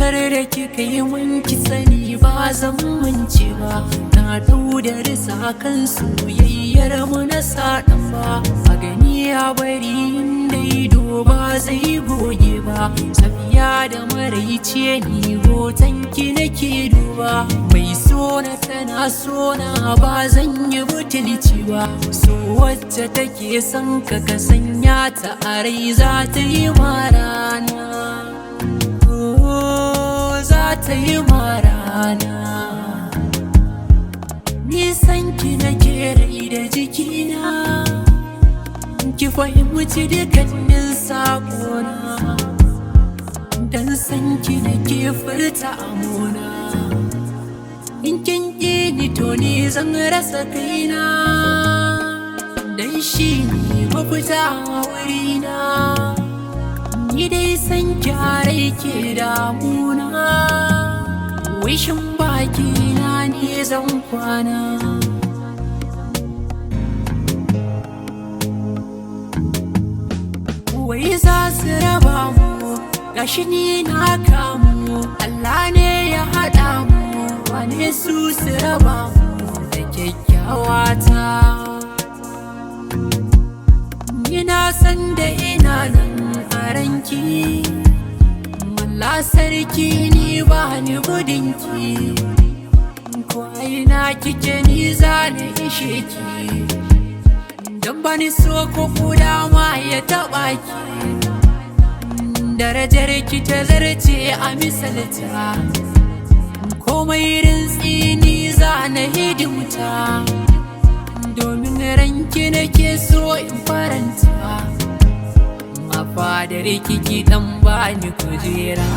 kyautar da kika yi mun ki sani ba zan mance ba. Na dau da risa kan soyayyar mu na sa Damba. A gani a bari inda ido ba zai goge ba. Safiya da maraice ni hoton ki nake duba. Mai sona tana sona ba zan yi butulci ba. So wacce take son ka ka sanya ta a rai za ta yi marana. Za ta yi marana. Nisan ki nake rai da jikina. Ki fahimci dukkanin sakona. Dan san ki nake furta amona. In kin ƙi ni to ni zan rasa kaina. Dan shi ne mafita a wurina. Ni dai san kyarai ke damuna. Wishin baki na ne zan kwana. Wai za su raba mu, gashi ni na kamu. Allah ne ya haɗa mu, wane su raba mu da kyakkyawata. Ina san da ina nan a ranki. Wallah sarki ni ba ni gudunki. Ko aina kike ni za na ishe ki. Dan bani so ko kuda ma ya taɓa ki. Darajar ki ta zarce a misalta. Komai rintsi ni za na hidimta. Domin ranki nake so in faranta. A fadar kiki dan bani kujera.